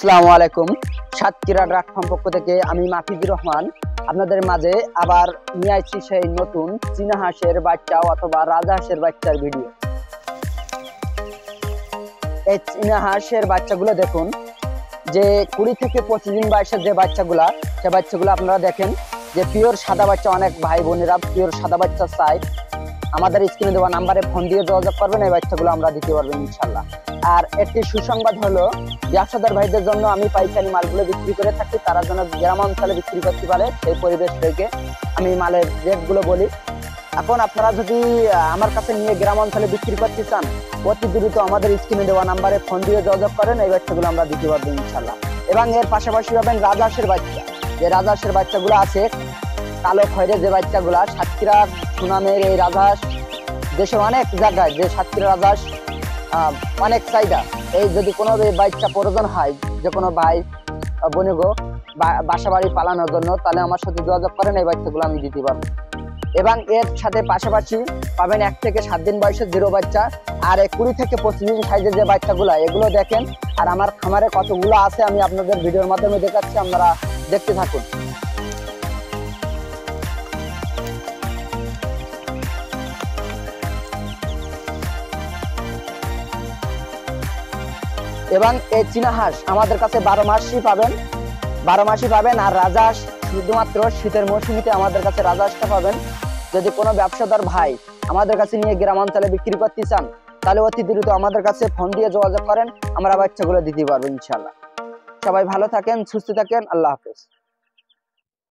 আসসালামু আলাইকুম। Satkhira drug farm পক্ষ থেকে আমি মাফিজুর রহমান আপনাদের মাঝে আবার নিয়ে আসছি সেই নতুন চীনা হাঁসের বাচ্চা অথবা রাজা হাঁসের বাচ্চার ভিডিও। এই চীনা হাঁসের বাচ্চাগুলো দেখুন, যে 20 থেকে 25 দিন বয়সের যে বাচ্চাগুলা, সে বাচ্চাগুলো আপনারা দেখেন যে পিওর সাদা বাচ্চা। অনেক ভাই বোনেরা পিওর সাদা বাচ্চা চাই, আমাদের স্ক্রিনে দেওয়া নাম্বারে ফোন দিয়ে যোগাযোগ করবেন, এই বাচ্চাগুলো আমরা দিতে পারবো ইনশাল্লাহ। আর একটি সুসংবাদ হলো, ব্যবসাদার ভাইদের জন্য আমি পাইকারি মালগুলো বিক্রি করে থাকি, তারা যেন গ্রাম অঞ্চলে বিক্রি করতে পারে সেই পরিবেশ থেকে আমি মালের রেটগুলো বলি। এখন আপনারা যদি আমার কাছে নিয়ে গ্রাম অঞ্চলে বিক্রি করতে চান, অতি দ্রুত আমাদের স্ক্রিনে দেওয়া নাম্বারে ফোন দিয়ে যোগাযোগ করেন, এই বাচ্চাগুলো আমরা দিতে পারবো ইনশাল্লাহ। এবং এর পাশাপাশি পাবেন রাজহাঁসের বাচ্চা। যে রাজহাঁসের বাচ্চাগুলো আছে কালো খয়ের যে বাচ্চাগুলা, সাতক্ষীরার সুনামের এই রাজহাঁস দেশের অনেক জায়গায়, যে সাতক্ষীরা রাজহাঁস অনেক চাহিদা। এই যদি কোনো বাচ্চা প্রয়োজন হয়, যে কোনো ভাই বনিগো বাসা বাড়ি পালানোর জন্য, তাহলে আমার সাথে যোগাযোগ করেন, এই বাচ্চাগুলো আমি দিতে পারবো। এবং এর সাথে পাশাপাশি পাবেন 1 থেকে 7 দিন বয়সের 0 বাচ্চা, আর 20 থেকে 25 দিন সাইজের যে বাচ্চাগুলো, এগুলো দেখেন। আর আমার খামারে কতগুলো আছে আমি আপনাদের ভিডিওর মাধ্যমে দেখাচ্ছি, আপনারা দেখতে থাকুন। এবং এই চীনা হাঁস আমাদের কাছে 12 মাসই পাবেন। আর রাজহাঁস শুধুমাত্র শীতের মৌসুমিতে আমাদের কাছে রাজহাঁসটা পাবেন। যদি কোনো ব্যবসাদার ভাই আমাদের কাছে নিয়ে গ্রাম অঞ্চলে বিক্রি করতে চান, তাহলে অতি দ্রুত আমাদের কাছে ফোন দিয়ে যোগাযোগ করেন, আমরা বাচ্চাগুলো দিতে পারবো ইনশাল্লাহ। সবাই ভালো থাকেন, সুস্থ থাকেন, আল্লাহ হাফেজ।